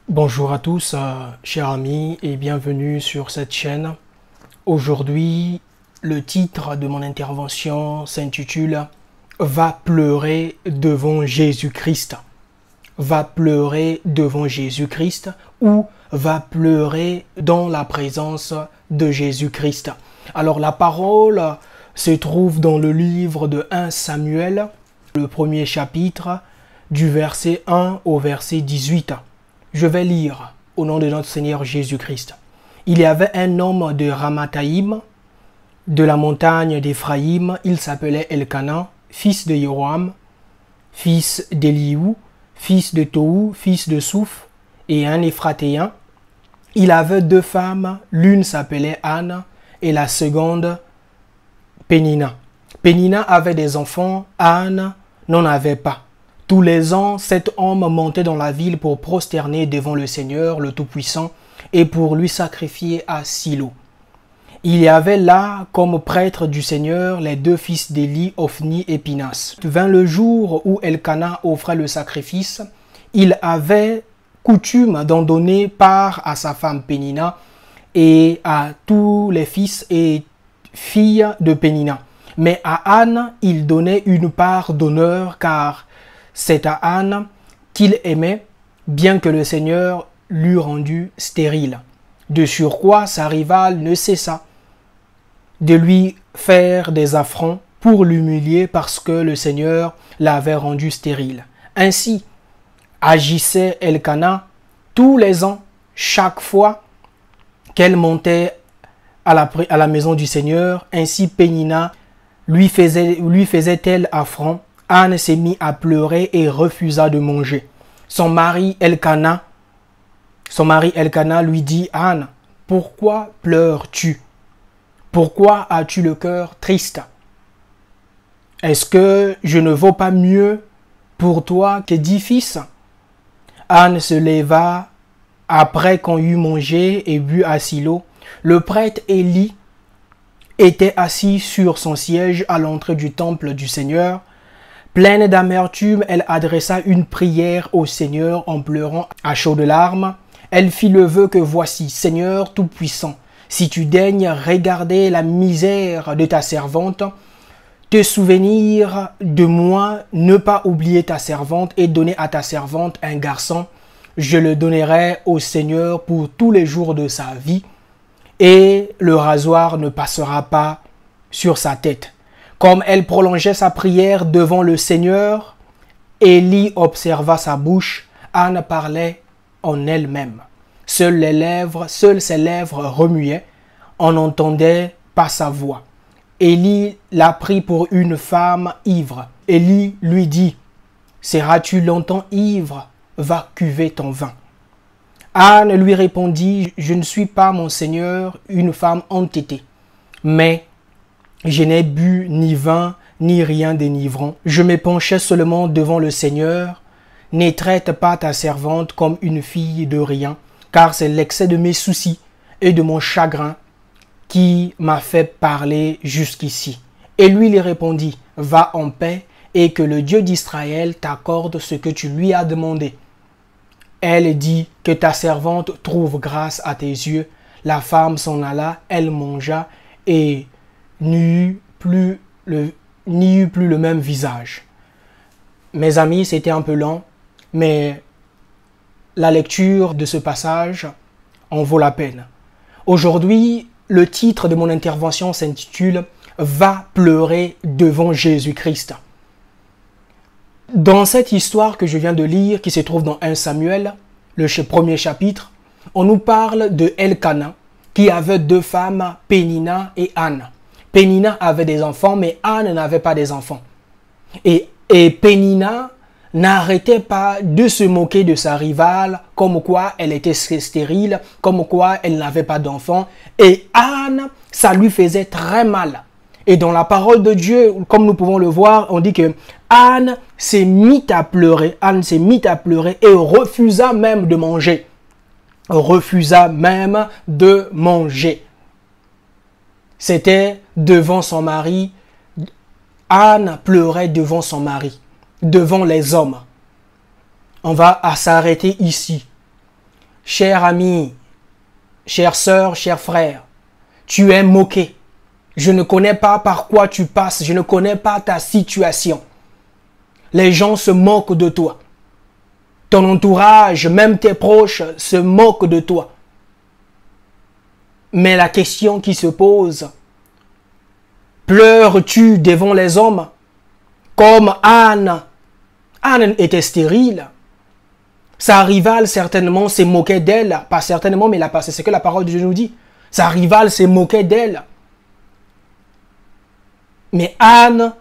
Bonjour à tous, chers amis, et bienvenue sur cette chaîne. Aujourd'hui, le titre de mon intervention s'intitule « Va pleurer devant Jésus-Christ ». Va pleurer devant Jésus-Christ ou va pleurer dans la présence de Jésus-Christ. Alors la parole se trouve dans le livre de 1 Samuel, le premier chapitre, du verset 1 au verset 18. Je vais lire au nom de notre Seigneur Jésus-Christ. Il y avait un homme de Ramathaïm, de la montagne d'Éphraïm. Il s'appelait Elkana, fils de Joram, fils d'Eliou, fils de Tohu, fils de Souf, et un Éphratéen. Il avait deux femmes, l'une s'appelait Anne et la seconde Pénina. Pénina avait des enfants, Anne n'en avait pas. Tous les ans, cet homme montait dans la ville pour prosterner devant le Seigneur, le Tout-Puissant, et pour lui sacrifier à Silo. Il y avait là, comme prêtres du Seigneur, les deux fils d'Éli, Ophni et Pinas. Vint le jour où Elkana offrait le sacrifice. Il avait coutume d'en donner part à sa femme Pénina et à tous les fils et filles de Pénina. Mais à Anne, il donnait une part d'honneur, car c'est à Anne qu'il aimait, bien que le Seigneur l'eût rendu stérile. De surcroît, sa rivale ne cessa de lui faire des affronts pour l'humilier parce que le Seigneur l'avait rendu stérile. Ainsi agissait Elkana tous les ans, chaque fois qu'elle montait à la maison du Seigneur. Ainsi Pénina lui faisait-elle affront. Anne s'est mise à pleurer et refusa de manger. Son mari Elkana lui dit: Anne, pourquoi pleures-tu? Pourquoi as-tu le cœur triste? Est-ce que je ne vaux pas mieux pour toi que 10 fils? Anne se leva après qu'on eut mangé et bu à Silo. Le prêtre Élie était assis sur son siège à l'entrée du temple du Seigneur. Pleine d'amertume, elle adressa une prière au Seigneur en pleurant à chaudes larmes. Elle fit le vœu que voici, Seigneur Tout-Puissant, si tu daignes regarder la misère de ta servante, te souvenir de moi, ne pas oublier ta servante et donner à ta servante un garçon, je le donnerai au Seigneur pour tous les jours de sa vie et le rasoir ne passera pas sur sa tête. Comme elle prolongeait sa prière devant le Seigneur, Élie observa sa bouche. Anne parlait en elle-même. Seules ses lèvres remuaient. On n'entendait pas sa voix. Élie la prit pour une femme ivre. Élie lui dit: seras-tu longtemps ivre? Va cuver ton vin. Anne lui répondit: je ne suis pas, mon Seigneur, une femme entêtée, mais je n'ai bu ni vin, ni rien d'enivrant. Je me penchais seulement devant le Seigneur. Ne traite pas ta servante comme une fille de rien, car c'est l'excès de mes soucis et de mon chagrin qui m'a fait parler jusqu'ici. Et lui lui répondit: va en paix et que le Dieu d'Israël t'accorde ce que tu lui as demandé. Elle dit: que ta servante trouve grâce à tes yeux. La femme s'en alla, elle mangea et n'eut plus le même visage. Mes amis, c'était un peu long, mais la lecture de ce passage en vaut la peine. Aujourd'hui, le titre de mon intervention s'intitule « Va pleurer devant Jésus-Christ ». Dans cette histoire que je viens de lire, qui se trouve dans 1 Samuel, le premier chapitre, on nous parle de Elkana, qui avait deux femmes, Pénina et Anne. Pénina avait des enfants, mais Anne n'avait pas des enfants. Et Pénina n'arrêtait pas de se moquer de sa rivale, comme quoi elle était stérile, comme quoi elle n'avait pas d'enfants. Et Anne, ça lui faisait très mal. Et dans la parole de Dieu, comme nous pouvons le voir, on dit que Anne s'est mise à pleurer. Anne s'est mise à pleurer et refusa même de manger. Refusa même de manger. C'était devant son mari. Anne pleurait devant son mari, devant les hommes. On va s'arrêter ici. cher ami, chère sœur, cher frère, tu es moqué. Je ne connais pas par quoi tu passes, je ne connais pas ta situation. Les gens se moquent de toi. Ton entourage, même tes proches, se moquent de toi. Mais la question qui se pose, pleures-tu devant les hommes comme Anne? Anne était stérile. Sa rivale certainement s'est moquée d'elle. Pas certainement, mais c'est ce que la parole de Dieu nous dit. Sa rivale s'est moquée d'elle. Mais Anne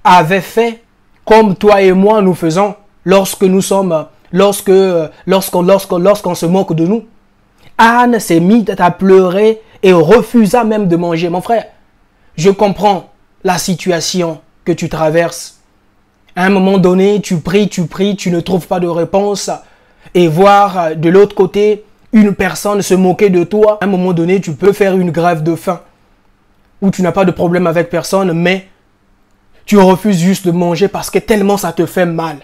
avait fait comme toi et moi nous faisons lorsqu'on se moque de nous. Anne s'est mise à pleurer et refusa même de manger. Mon frère, je comprends la situation que tu traverses. À un moment donné, tu pries, tu ne trouves pas de réponse. Et voir de l'autre côté une personne se moquer de toi. À un moment donné, tu peux faire une grève de faim. Où tu n'as pas de problème avec personne, mais tu refuses juste de manger parce que tellement ça te fait mal.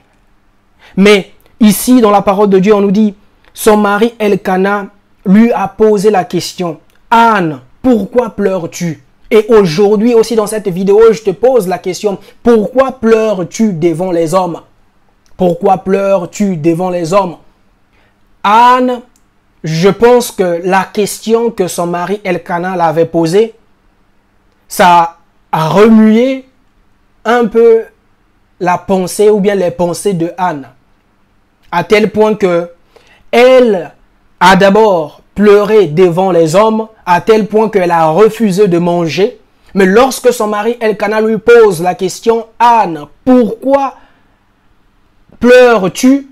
Mais ici, dans la parole de Dieu, on nous dit, son mari Elkana lui a posé la question, Anne, pourquoi pleures-tu? Et aujourd'hui aussi dans cette vidéo, je te pose la question, pourquoi pleures-tu devant les hommes? Pourquoi pleures-tu devant les hommes? Anne, je pense que la question que son mari Elkana l'avait posée, ça a remué un peu la pensée ou bien les pensées de Anne. À tel point que elle a d'abord pleuré devant les hommes, à tel point qu'elle a refusé de manger. Mais lorsque son mari Elkana lui pose la question, Anne, pourquoi pleures-tu?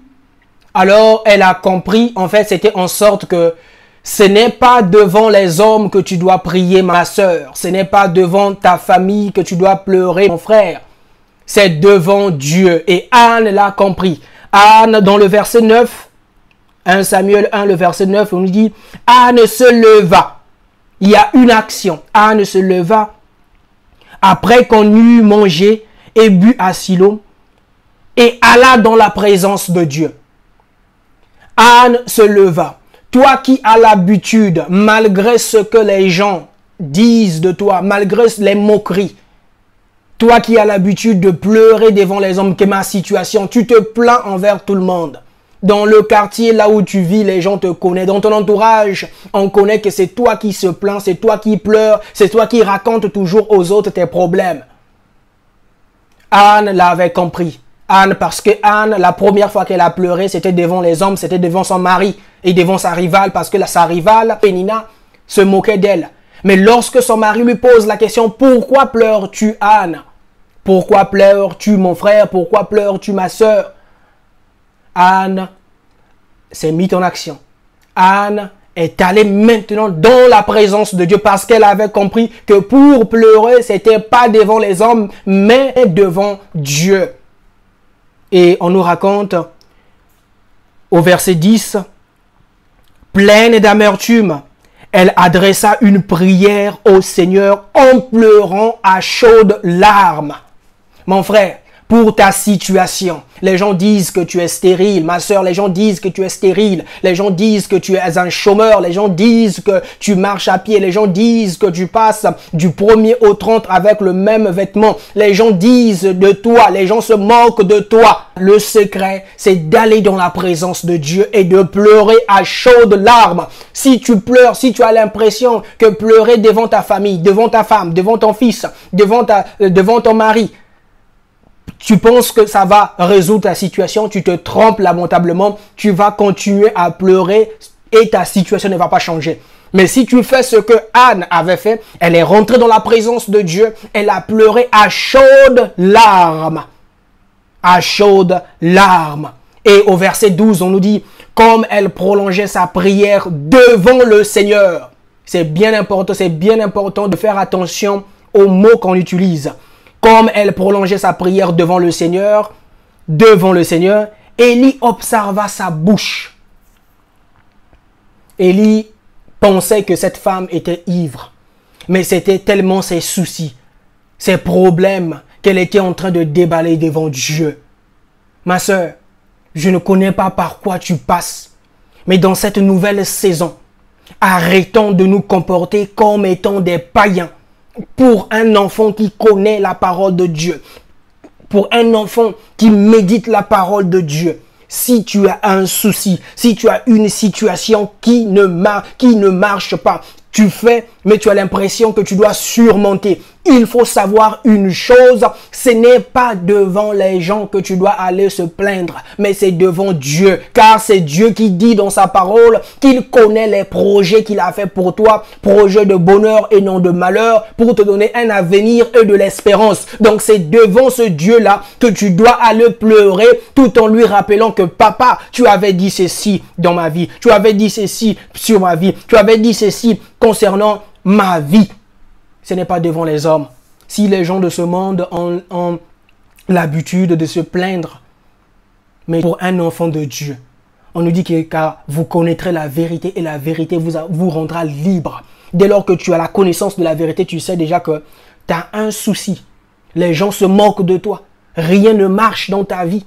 Alors elle a compris, en fait c'était en sorte que ce n'est pas devant les hommes que tu dois prier, ma sœur. Ce n'est pas devant ta famille que tu dois pleurer, mon frère. C'est devant Dieu. Et Anne l'a compris. Anne, dans le verset 9, 1 Samuel 1, le verset 9, on nous dit, Anne se leva. Il y a une action. Anne se leva après qu'on eut mangé et bu à Silo et alla dans la présence de Dieu. Anne se leva. Toi qui as l'habitude, malgré ce que les gens disent de toi, malgré les moqueries, toi qui as l'habitude de pleurer devant les hommes, que ma situation, tu te plains envers tout le monde. Dans le quartier là où tu vis, les gens te connaissent. Dans ton entourage, on connaît que c'est toi qui se plains, c'est toi qui pleures, c'est toi qui racontes toujours aux autres tes problèmes. Anne l'avait compris. Anne, parce que Anne, la première fois qu'elle a pleuré, c'était devant les hommes, c'était devant son mari et devant sa rivale, parce que sa rivale, Pénina, se moquait d'elle. Mais lorsque son mari lui pose la question, pourquoi pleures-tu, Anne? Pourquoi pleures-tu, mon frère? Pourquoi pleures-tu, ma sœur? Anne s'est mise en action. Anne est allée maintenant dans la présence de Dieu parce qu'elle avait compris que pour pleurer, c'était pas devant les hommes, mais devant Dieu. Et on nous raconte au verset 10, pleine d'amertume, elle adressa une prière au Seigneur en pleurant à chaudes larmes. Mon frère, pour ta situation, les gens disent que tu es stérile. Ma soeur, les gens disent que tu es stérile. Les gens disent que tu es un chômeur. Les gens disent que tu marches à pied. Les gens disent que tu passes du 1er au 30 avec le même vêtement. Les gens disent de toi. Les gens se moquent de toi. Le secret, c'est d'aller dans la présence de Dieu et de pleurer à chaudes larmes. Si tu pleures, si tu as l'impression que pleurer devant ta famille, devant ta femme, devant ton fils, devant ton mari, tu penses que ça va résoudre ta situation, tu te trompes lamentablement, tu vas continuer à pleurer et ta situation ne va pas changer. Mais si tu fais ce que Anne avait fait, elle est rentrée dans la présence de Dieu, elle a pleuré à chaudes larmes. À chaudes larmes. Et au verset 12, on nous dit, comme elle prolongeait sa prière devant le Seigneur. C'est bien important de faire attention aux mots qu'on utilise. Comme elle prolongeait sa prière devant le Seigneur, Élie observa sa bouche. Élie pensait que cette femme était ivre. Mais c'était tellement ses soucis, ses problèmes qu'elle était en train de déballer devant Dieu. Ma sœur, je ne connais pas par quoi tu passes. Mais dans cette nouvelle saison, arrêtons de nous comporter comme étant des païens. Pour un enfant qui connaît la parole de Dieu, pour un enfant qui médite la parole de Dieu, si tu as un souci, si tu as une situation qui ne marche pas, tu fais, mais tu as l'impression que tu dois surmonter. Il faut savoir une chose, ce n'est pas devant les gens que tu dois aller se plaindre, mais c'est devant Dieu. Car c'est Dieu qui dit dans sa parole qu'il connaît les projets qu'il a fait pour toi, projets de bonheur et non de malheur, pour te donner un avenir et de l'espérance. Donc c'est devant ce Dieu-là que tu dois aller pleurer tout en lui rappelant que papa, tu avais dit ceci dans ma vie, tu avais dit ceci sur ma vie, tu avais dit ceci concernant ma vie. Ce n'est pas devant les hommes. Si les gens de ce monde ont l'habitude de se plaindre, mais pour un enfant de Dieu, on nous dit que car vous connaîtrez la vérité et la vérité vous rendra libre. Dès lors que tu as la connaissance de la vérité, tu sais déjà que tu as un souci. Les gens se moquent de toi. Rien ne marche dans ta vie.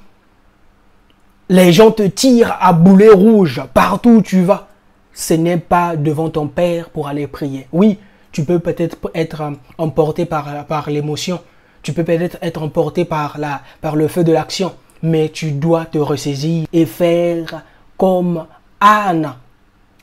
Les gens te tirent à boulet rouge partout où tu vas. Ce n'est pas devant ton Père pour aller prier. Oui, tu peux peut-être être emporté par l'émotion. Tu peux peut-être être emporté par le feu de l'action. Mais tu dois te ressaisir et faire comme Anne.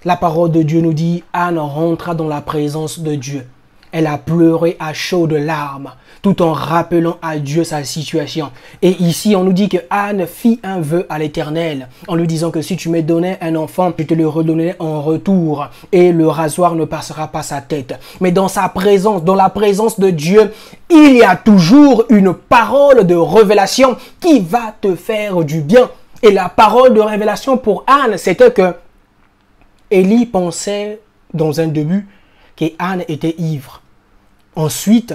La parole de Dieu nous dit, Anne rentra dans la présence de Dieu. Elle a pleuré à chaudes larmes, tout en rappelant à Dieu sa situation. Et ici, on nous dit que Anne fit un vœu à l'Éternel, en lui disant que si tu me donnais un enfant, je te le redonnerai en retour, et le rasoir ne passera pas sa tête. Mais dans sa présence, dans la présence de Dieu, il y a toujours une parole de révélation qui va te faire du bien. Et la parole de révélation pour Anne, c'était que Élie pensait dans un début qu'Anne était ivre. Ensuite,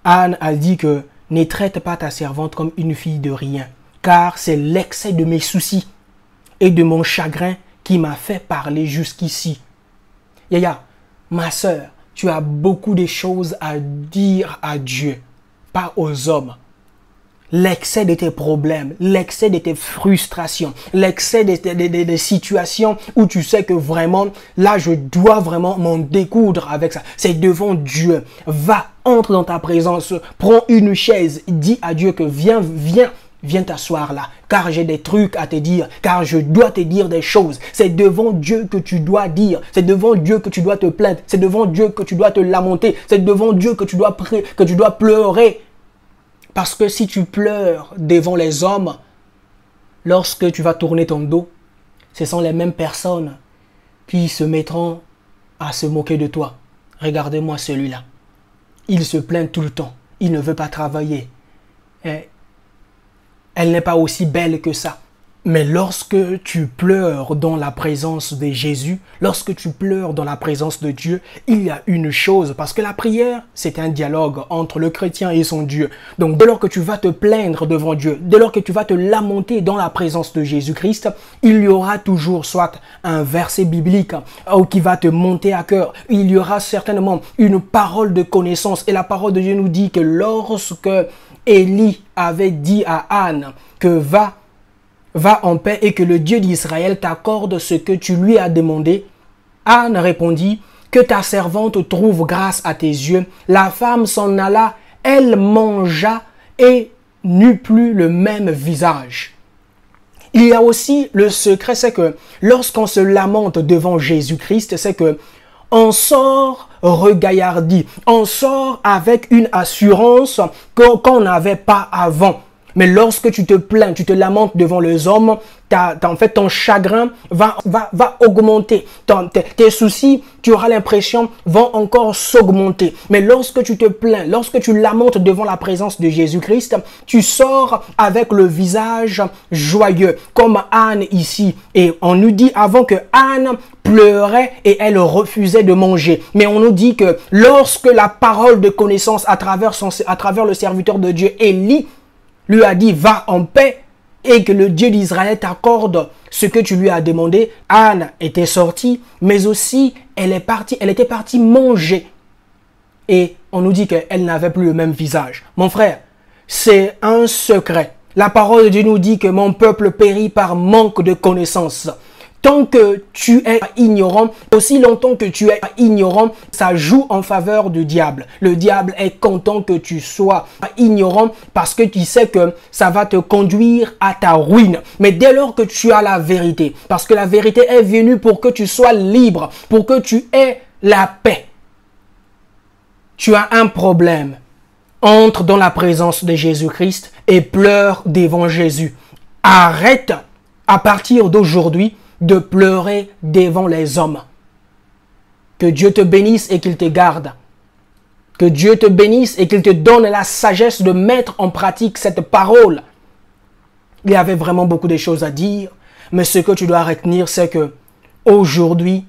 Anne a dit que ne traite pas ta servante comme une fille de rien, car c'est l'excès de mes soucis et de mon chagrin qui m'a fait parler jusqu'ici. Yaya, ma sœur, tu as beaucoup de choses à dire à Dieu, pas aux hommes. L'excès de tes problèmes, l'excès de tes frustrations, l'excès des situations où tu sais que vraiment, là, je dois vraiment m'en découdre avec ça. C'est devant Dieu. Va, entre dans ta présence, prends une chaise, dis à Dieu que viens t'asseoir là, car j'ai des trucs à te dire, car je dois te dire des choses. C'est devant Dieu que tu dois dire, c'est devant Dieu que tu dois te plaindre, c'est devant Dieu que tu dois te lamenter, c'est devant Dieu que tu dois pleurer. Parce que si tu pleures devant les hommes, lorsque tu vas tourner ton dos, ce sont les mêmes personnes qui se mettront à se moquer de toi. Regardez-moi celui-là. Il se plaint tout le temps. Il ne veut pas travailler. Elle n'est pas aussi belle que ça. Mais lorsque tu pleures dans la présence de Jésus, lorsque tu pleures dans la présence de Dieu, il y a une chose, parce que la prière, c'est un dialogue entre le chrétien et son Dieu. Donc dès lors que tu vas te plaindre devant Dieu, dès lors que tu vas te lamenter dans la présence de Jésus-Christ, il y aura toujours soit un verset biblique qui va te monter à cœur, il y aura certainement une parole de connaissance. Et la parole de Dieu nous dit que lorsque Élie avait dit à Anne que va en paix et que le Dieu d'Israël t'accorde ce que tu lui as demandé. Anne répondit, que ta servante trouve grâce à tes yeux. La femme s'en alla, elle mangea et n'eut plus le même visage. Il y a aussi le secret, c'est que lorsqu'on se lamente devant Jésus-Christ, c'est que on sort regaillardi, on sort avec une assurance qu'on n'avait pas avant. Mais lorsque tu te plains, tu te lamentes devant les hommes, en fait, ton chagrin va augmenter. Tes soucis, tu auras l'impression, vont encore s'augmenter. Mais lorsque tu te plains, lorsque tu lamentes devant la présence de Jésus-Christ, tu sors avec le visage joyeux, comme Anne ici. Et on nous dit avant que Anne pleurait et elle refusait de manger. Mais on nous dit que lorsque la parole de connaissance à travers le serviteur de Dieu, Élie, lui a dit, va en paix et que le Dieu d'Israël t'accorde ce que tu lui as demandé. Anne était sortie, mais aussi elle était partie manger. Et on nous dit qu'elle n'avait plus le même visage. Mon frère, c'est un secret. La parole de Dieu nous dit que mon peuple périt par manque de connaissance. tant que tu es ignorant, aussi longtemps que tu es ignorant, ça joue en faveur du diable. Le diable est content que tu sois ignorant parce que tu sais que ça va te conduire à ta ruine. Mais dès lors que tu as la vérité, parce que la vérité est venue pour que tu sois libre, pour que tu aies la paix. Tu as un problème. Entre dans la présence de Jésus-Christ et pleure devant Jésus. Arrête à partir d'aujourd'hui de pleurer devant les hommes. Que Dieu te bénisse et qu'il te garde. Que Dieu te bénisse et qu'il te donne la sagesse de mettre en pratique cette parole. Il y avait vraiment beaucoup de choses à dire, mais ce que tu dois retenir, c'est que aujourd'hui,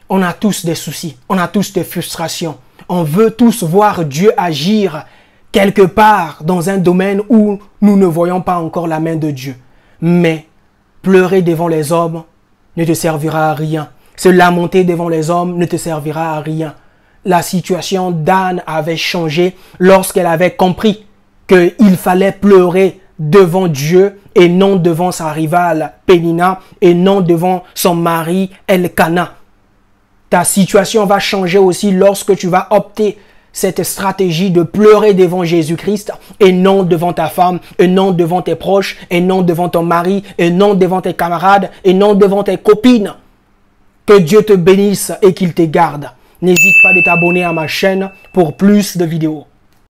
on a tous des soucis, on a tous des frustrations. On veut tous voir Dieu agir quelque part dans un domaine où nous ne voyons pas encore la main de Dieu. Mais pleurer devant les hommes ne te servira à rien. Se lamenter devant les hommes ne te servira à rien. La situation d'Anne avait changé lorsqu'elle avait compris qu'il fallait pleurer devant Dieu et non devant sa rivale Pénina et non devant son mari Elkana. Ta situation va changer aussi lorsque tu vas opter cette stratégie de pleurer devant Jésus-Christ et non devant ta femme, et non devant tes proches, et non devant ton mari, et non devant tes camarades, et non devant tes copines. Que Dieu te bénisse et qu'il te garde. N'hésite pas de t'abonner à ma chaîne pour plus de vidéos.